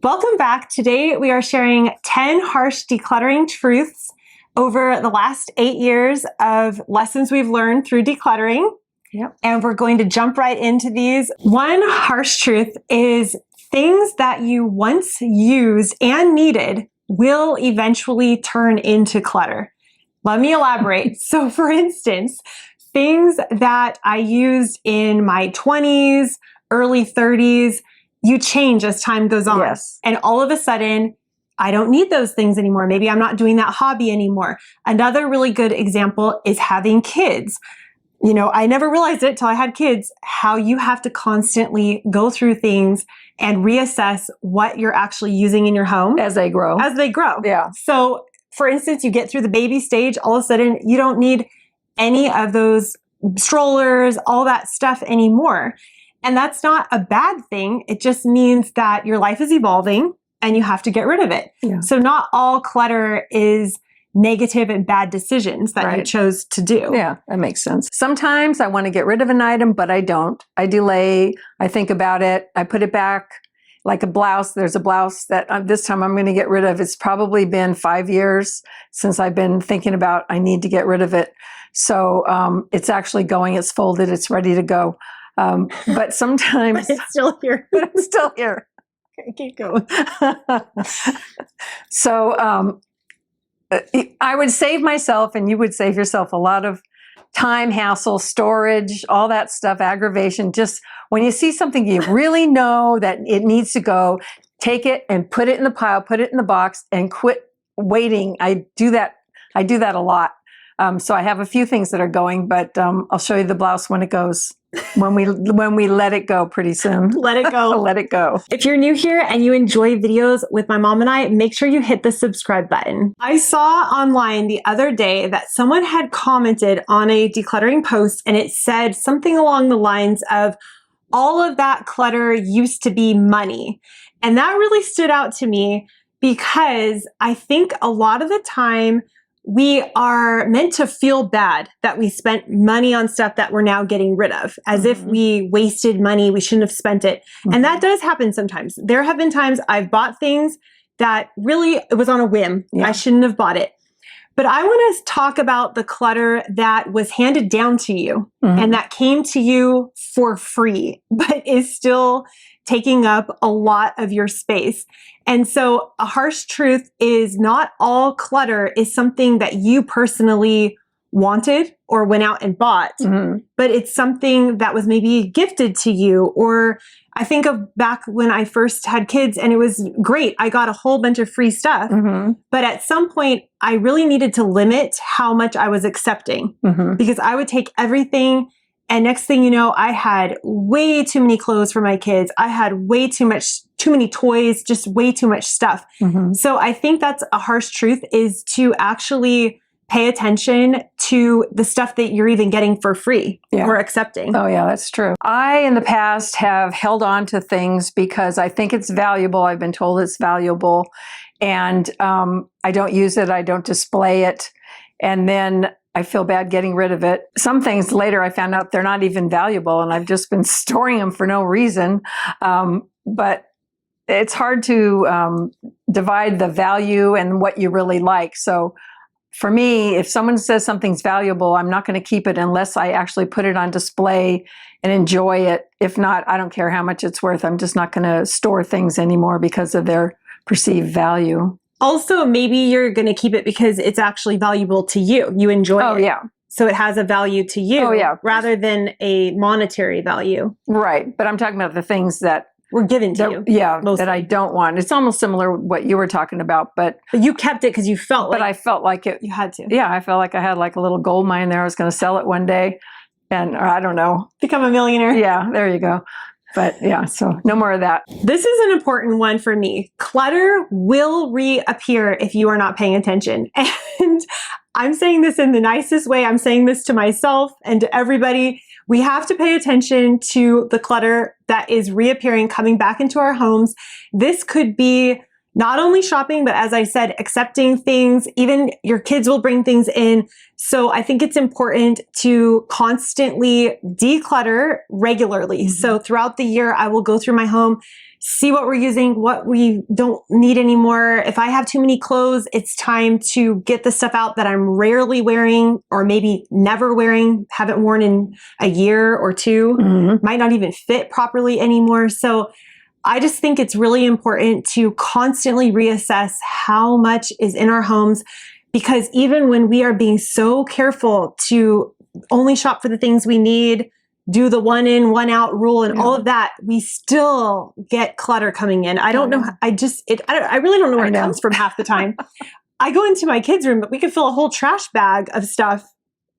Welcome back. Today we are sharing 10 harsh decluttering truths over the last 8 years of lessons we've learned through decluttering. Yep. And we're going to jump right into these. One harsh truth is things that you once used and needed will eventually turn into clutter. Let me elaborate. So for instance, things that I used in my 20s, early 30s, you change as time goes on. Yes. And all of a sudden, I don't need those things anymore. Maybe I'm not doing that hobby anymore. Another really good example is having kids. You know, I never realized it till I had kids, how you have to constantly go through things and reassess what you're actually using in your home. As they grow. As they grow. Yeah. So for instance, you get through the baby stage, all of a sudden you don't need any of those strollers, all that stuff anymore. And that's not a bad thing. It just means that your life is evolving and you have to get rid of it. Yeah. So not all clutter is negative and bad decisions that you chose to do. Yeah, that makes sense. Sometimes I want to get rid of an item, but I don't. I delay. I think about it. I put it back. Like a blouse. There's a blouse that this time I'm going to get rid of. It's probably been 5 years since I've been thinking about I need to get rid of it. So it's actually going. It's folded. It's ready to go. But sometimes But it's still here. but it's still here. Okay, keep going. So I would save myself, and you would save yourself a lot of time, hassle, storage, all that stuff, aggravation. Just when you see something you really know that it needs to go, take it and put it in the pile, put it in the box, and quit waiting. I do that a lot. So I have a few things that are going, but I'll show you the blouse when it goes. When we let it go pretty soon. Let it go. Let it go. If you're new here and you enjoy videos with my mom and I, make sure you hit the subscribe button. I saw online the other day that someone had commented on a decluttering post and it said something along the lines of, all of that clutter used to be money. And that really stood out to me because I think a lot of the time we are meant to feel bad that we spent money on stuff that we're now getting rid of, as if we wasted money, we shouldn't have spent it. And that does happen sometimes. There have been times I've bought things that really, it was on a whim. Yeah. I shouldn't have bought it. But I want to talk about the clutter that was handed down to you and that came to you for free, but is still taking up a lot of your space. And so a harsh truth is not all clutter is something that you personally wanted or went out and bought, but it's something that was maybe gifted to you. Or I think of back when I first had kids and it was great. I got a whole bunch of free stuff, but at some point I really needed to limit how much I was accepting because I would take everything. And next thing you know, I had way too many clothes for my kids. I had way too many toys, just way too much stuff. So I think that's a harsh truth, is to actually pay attention to the stuff that you're even getting for free or accepting. Oh yeah, that's true. I, in the past, have held on to things because I think it's valuable. I've been told it's valuable. And I don't use it. I don't display it. And then I feel bad getting rid of it. Some things later I found out they're not even valuable and I've just been storing them for no reason. But it's hard to divide the value and what you really like. So for me, if someone says something's valuable, I'm not going to keep it unless I actually put it on display and enjoy it. If not, I don't care how much it's worth. I'm just not going to store things anymore because of their perceived value. Also, maybe you're going to keep it because it's actually valuable to you. You enjoy it. Oh, yeah. So it has a value to you rather than a monetary value. Right. But I'm talking about the things that were given to you. Yeah, mostly. that I don't want. It's almost similar to what you were talking about. But you kept it because you felt like I felt like it. You had to. Yeah, I felt like I had like a little gold mine there. I was going to sell it one day. Or I don't know. Become a millionaire. Yeah, there you go. But yeah, so no more of that. This is an important one for me. Clutter will reappear if you are not paying attention. And I'm saying this in the nicest way. I'm saying this to myself and to everybody. We have to pay attention to the clutter that is reappearing, coming back into our homes. This could be not only shopping, but as I said, accepting things. Even your kids will bring things in. So I think it's important to constantly declutter regularly. So throughout the year, I will go through my home, see what we're using, what we don't need anymore. If I have too many clothes, it's time to get the stuff out that I'm rarely wearing or maybe never wearing, haven't worn in a year or two, might not even fit properly anymore. So I just think it's really important to constantly reassess how much is in our homes, because even when we are being so careful to only shop for the things we need, do the one in, one out rule and all of that, we still get clutter coming in. I don't know. I really don't know where it comes from half the time. I go into my kids' room, but we could fill a whole trash bag of stuff.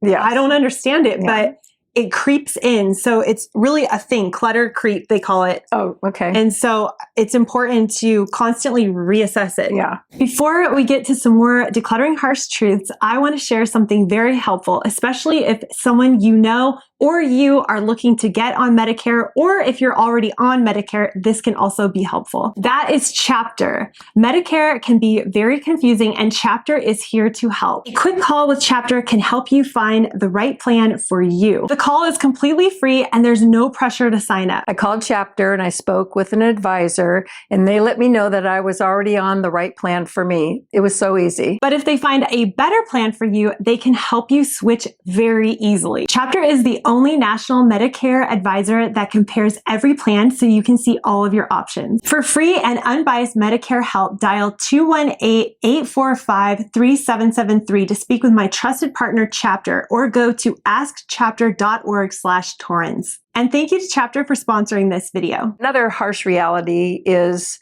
Yeah. I don't understand it, but it creeps in. So it's really a thing. Clutter creep, they call it. Oh, okay. And so it's important to constantly reassess it. Yeah. Before we get to some more decluttering harsh truths, I want to share something very helpful, especially if someone you know or you are looking to get on Medicare, or if you're already on Medicare, this can also be helpful. That is Chapter. Medicare can be very confusing, and Chapter is here to help. A quick call with Chapter can help you find the right plan for you. The call is completely free and there's no pressure to sign up. I called Chapter and I spoke with an advisor, and they let me know that I was already on the right plan for me. It was so easy. But if they find a better plan for you, they can help you switch very easily. Chapter is the only national Medicare advisor that compares every plan so you can see all of your options. For free and unbiased Medicare help, dial 218-845-3773 to speak with my trusted partner, Chapter, or go to askchapter.org/Torrens. And thank you to Chapter for sponsoring this video. Another harsh reality is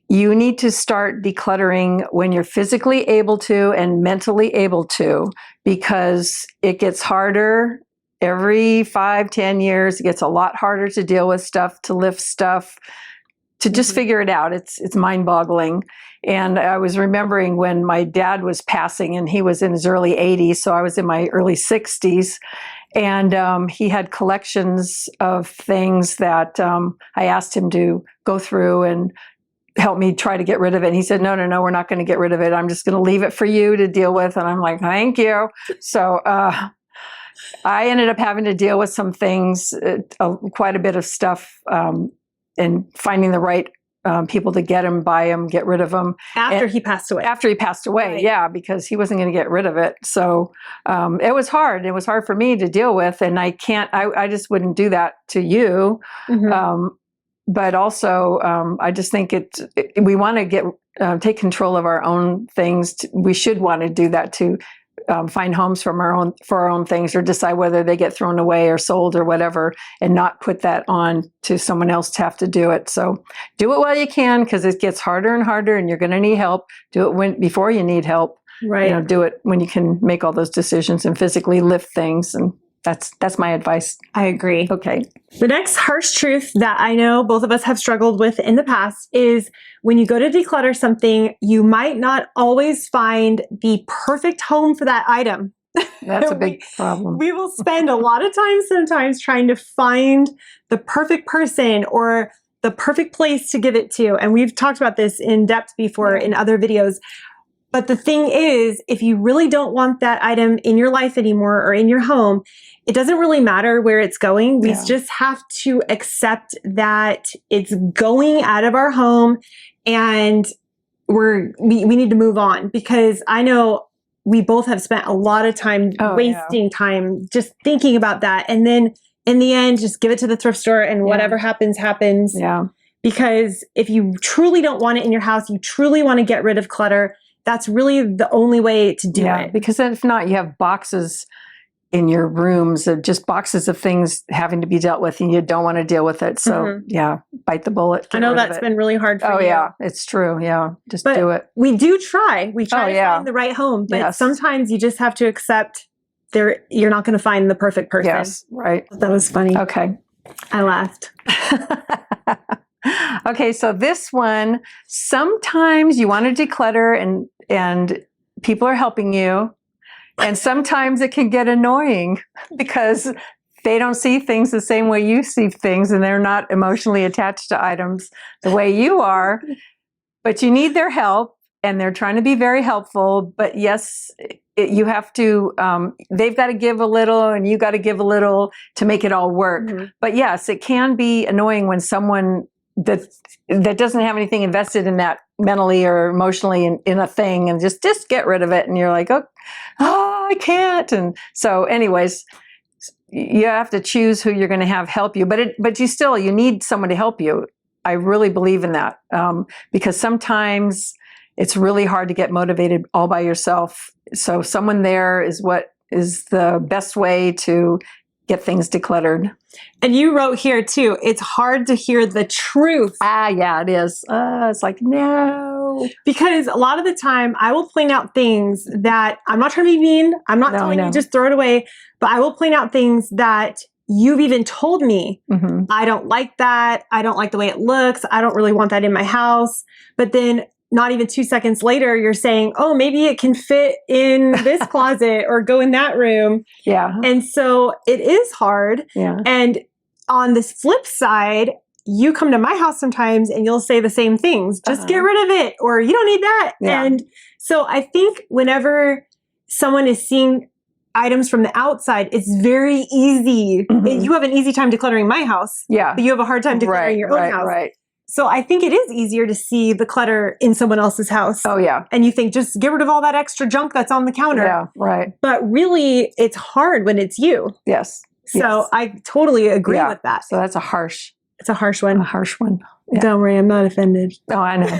you need to start decluttering when you're physically able to and mentally able to, because it gets harder. Every 5-10 years, it gets a lot harder to deal with stuff, to lift stuff, to just figure it out. It's mind-boggling. And I was remembering when my dad was passing, and he was in his early 80s, so I was in my early 60s. And he had collections of things that I asked him to go through and help me try to get rid of it. And he said, no, we're not going to get rid of it. I'm just going to leave it for you to deal with. And I'm like, thank you. So I ended up having to deal with some things, quite a bit of stuff, and finding the right people to get them, buy them, get rid of them. After he passed away. After he passed away, right. Yeah, because he wasn't going to get rid of it. So it was hard. It was hard for me to deal with, and I just wouldn't do that to you. But also, I just think we want to take control of our own things. We should want to do that to find homes for our own things, or decide whether they get thrown away or sold or whatever, and not put that on to someone else to have to do it. So do it while you can, because it gets harder and harder, and you're going to need help. Do it before you need help. Right. Do it when you can make all those decisions and physically lift things. And that's my advice. I agree. Okay. The next harsh truth that I know both of us have struggled with in the past is when you go to declutter something, you might not always find the perfect home for that item. That's a big problem. We will spend a lot of time sometimes trying to find the perfect person or the perfect place to give it to. And we've talked about this in depth before in other videos. But the thing is, if you really don't want that item in your life anymore or in your home, it doesn't really matter where it's going. We just have to accept that it's going out of our home, and we need to move on, because I know we both have spent a lot of time wasting time just thinking about that. And then in the end, just give it to the thrift store, and whatever happens, happens. Yeah. Because if you truly don't want it in your house, you truly want to get rid of clutter, that's really the only way to do it. Because if not, you have boxes in your rooms of just boxes of things having to be dealt with, and you don't want to deal with it. So bite the bullet. I know that's been really hard for you. Oh yeah, it's true. Yeah, just do it. We do try. We try to find the right home, but sometimes you just have to accept you're not going to find the perfect person. Yes, right. That was funny. Okay. I laughed. Okay, so this one, sometimes you want to declutter and people are helping you, and sometimes it can get annoying because they don't see things the same way you see things, and they're not emotionally attached to items the way you are. But you need their help, and they're trying to be very helpful. But yes, you have to, they've got to give a little and you got to give a little to make it all work. Mm-hmm. But yes, it can be annoying when someone that doesn't have anything invested in that mentally or emotionally in a thing, and just get rid of it. And you're like, oh, I can't. And so anyways, you have to choose who you're going to have help you, but you need someone to help you. I really believe in that, because sometimes it's really hard to get motivated all by yourself. So someone there is what is the best way to get things decluttered. And you wrote here too, it's hard to hear the truth. Yeah, it is. It's like, no. Because a lot of the time I will point out things that I'm not trying to be mean. I'm not telling you just throw it away, but I will point out things that you've even told me, I don't like that. I don't like the way it looks. I don't really want that in my house. But then not even 2 seconds later, you're saying, oh, maybe it can fit in this closet or go in that room. Yeah. And so it is hard. Yeah. And on this flip side, you come to my house sometimes and you'll say the same things. Just get rid of it, or you don't need that. Yeah. And so I think whenever someone is seeing items from the outside, it's very easy. You have an easy time decluttering my house. Yeah. But you have a hard time decluttering your own house. Right. So I think it is easier to see the clutter in someone else's house. Oh, yeah. And you think, just get rid of all that extra junk that's on the counter. Yeah, right. But really, it's hard when it's you. Yes. So I totally agree with that. So that's a harsh one. Yeah. Don't worry, I'm not offended. Oh, I know.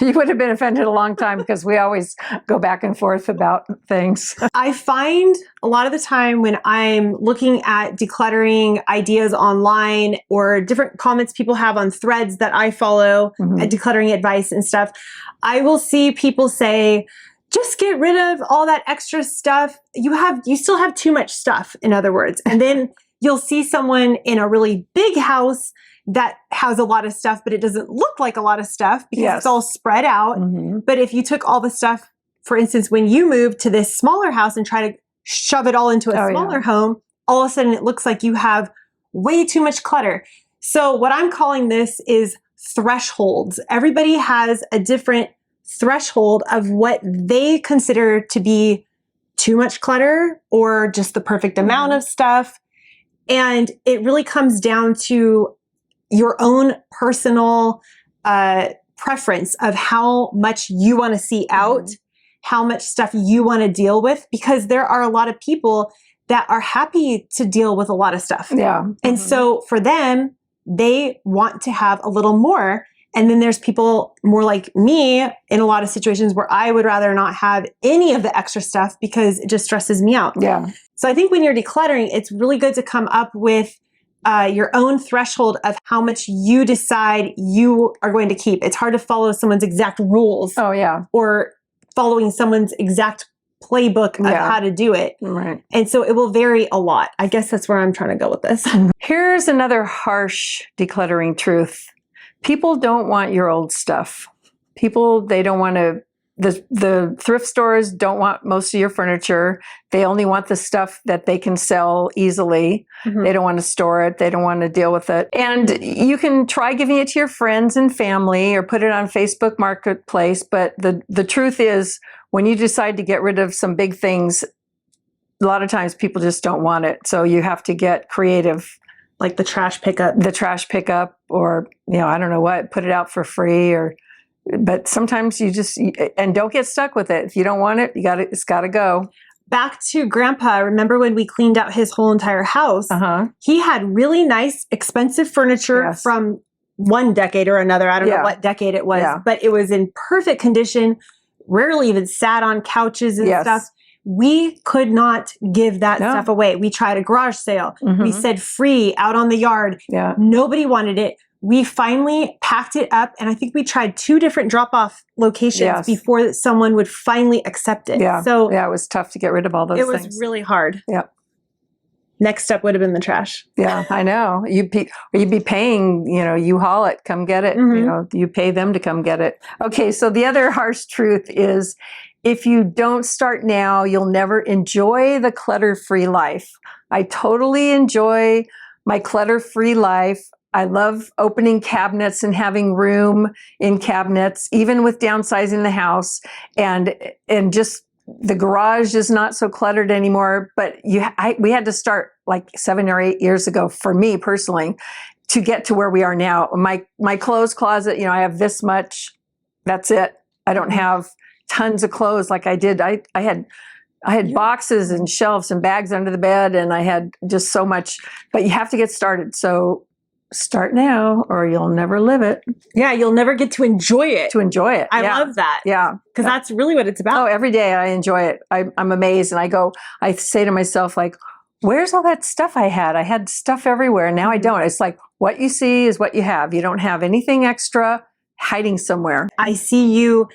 You would have been offended a long time, because we always go back and forth about things. I find a lot of the time when I'm looking at decluttering ideas online or different comments people have on threads that I follow, at decluttering advice and stuff, I will see people say, just get rid of all that extra stuff. You still have too much stuff, in other words. And then you'll see someone in a really big house that has a lot of stuff, but it doesn't look like a lot of stuff because it's all spread out. But if you took all the stuff, for instance, when you moved to this smaller house and try to shove it all into a smaller home, all of a sudden it looks like you have way too much clutter. So what I'm calling this is thresholds. Everybody has a different threshold of what they consider to be too much clutter or just the perfect amount of stuff. And it really comes down to your own personal preference of how much you want to see out, how much stuff you want to deal with, because there are a lot of people that are happy to deal with a lot of stuff. Yeah. And so for them, they want to have a little more. And then there's people more like me in a lot of situations where I would rather not have any of the extra stuff because it just stresses me out. Yeah. So I think when you're decluttering, it's really good to come up with your own threshold of how much you decide you are going to keep. It's hard to follow someone's exact rules. Oh, yeah. Or following someone's exact playbook of how to do it. Right. And so it will vary a lot. I guess that's where I'm trying to go with this. Here's another harsh decluttering truth. People don't want your old stuff. They don't want to, the thrift stores don't want most of your furniture. They only want the stuff that they can sell easily. They don't want to store it. They don't want to deal with it. And you can try giving it to your friends and family or put it on Facebook Marketplace. But the truth is, when you decide to get rid of some big things, a lot of times people just don't want it. So you have to get creative. Like the trash pickup. Or, I don't know what, put it out for free but sometimes and don't get stuck with it. If you don't want it, it's got to go. Back to Grandpa, remember when we cleaned out his whole entire house? He had really nice, expensive furniture from one decade or another. I don't know what decade it was, but it was in perfect condition, rarely even sat on couches and stuff. We could not give that stuff away. We tried a garage sale. We said free out on the yard. Nobody wanted it. We finally packed it up, and I think we tried 2 different drop-off locations before someone would finally accept it. So it was tough to get rid of all those things. It was really hard. Next step would have been the trash. Yeah, I know. You'd be paying, you haul it, come get it. You pay them to come get it. Okay, so the other harsh truth is, if you don't start now, you'll never enjoy the clutter-free life. I totally enjoy my clutter-free life. I love opening cabinets and having room in cabinets, even with downsizing the house, and just the garage is not so cluttered anymore. But we had to start like 7 or 8 years ago for me personally to get to where we are now. My clothes closet, I have this much. That's it. I don't have tons of clothes like I did. I had boxes and shelves and bags under the bed, and I had just so much. But you have to get started. So start now or you'll never live it. Yeah, you'll never get to enjoy it. I love that. Yeah. Because that's really what it's about. Oh, every day I enjoy it. I'm amazed. And I say to myself, like, where's all that stuff I had? I had stuff everywhere, and now I don't. It's like what you see is what you have. You don't have anything extra hiding somewhere. I see you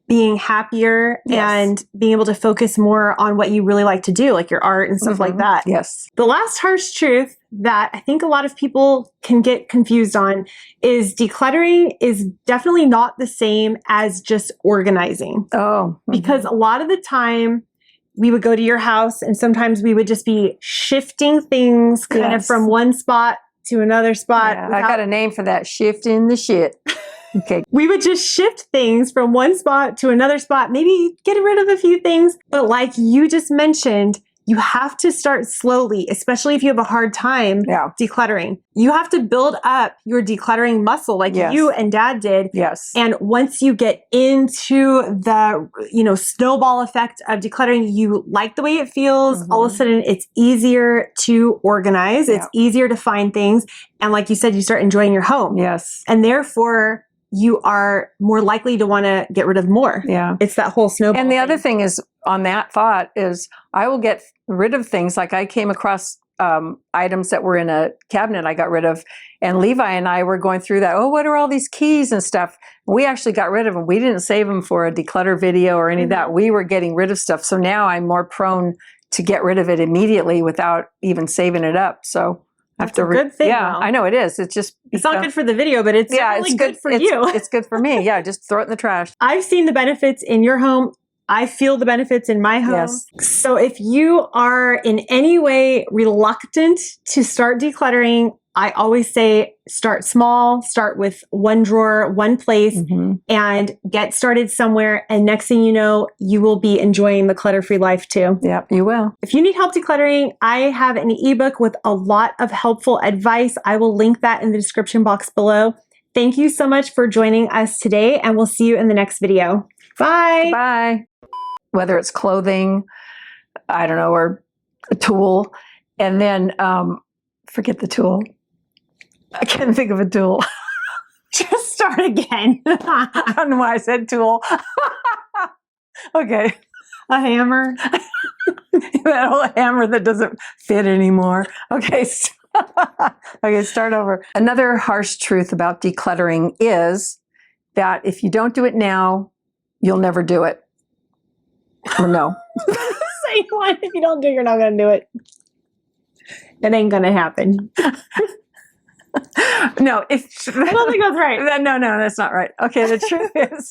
being happier and being able to focus more on what you really like to do, like your art and stuff like that. Yes. The last harsh truth that I think a lot of people can get confused on is decluttering is definitely not the same as just organizing. Oh. Because a lot of the time we would go to your house and sometimes we would just be shifting things kind of from one spot to another spot. Yeah, I got a name for that. Shifting the shit. Okay. We would just shift things from one spot to another spot, maybe get rid of a few things. But like you just mentioned, you have to start slowly, especially if you have a hard time decluttering. You have to build up your decluttering muscle like you and Dad did. Yes. And once you get into the, snowball effect of decluttering, you like the way it feels. All of a sudden, it's easier to organize. It's easier to find things. And like you said, you start enjoying your home. Yes. And therefore, you are more likely to want to get rid of more. Yeah. It's that whole snowball. And the other thing is, on that thought, is I will get rid of things. Like I came across items that were in a cabinet I got rid of. And Levi and I were going through that. Oh, what are all these keys and stuff? We actually got rid of them. We didn't save them for a declutter video or any of that. We were getting rid of stuff. So now I'm more prone to get rid of it immediately without even saving it up. So that's a good thing. Yeah, I know it is. It's just it's not good for the video, but it's really good for you. It's good for me. Yeah, just throw it in the trash. I've seen the benefits in your home. I feel the benefits in my home. Yes. So if you are in any way reluctant to start decluttering, I always say start small, start with one drawer, one place, and get started somewhere. And next thing you know, you will be enjoying the clutter-free life too. Yep, you will. If you need help decluttering, I have an ebook with a lot of helpful advice. I will link that in the description box below. Thank you so much for joining us today, and we'll see you in the next video. Bye. Bye. Whether it's clothing, I don't know, or a tool, and then forget the tool. I can't think of a tool. Just start again. I don't know why I said tool. Okay. A hammer. That old hammer that doesn't fit anymore. Okay. Okay, start over. Another harsh truth about decluttering is that if you don't do it now, you'll never do it. Or no. Say what? If you don't do it, you're not going to do it. It ain't going to happen. No, I don't think that's right. No, that's not right. Okay, the truth is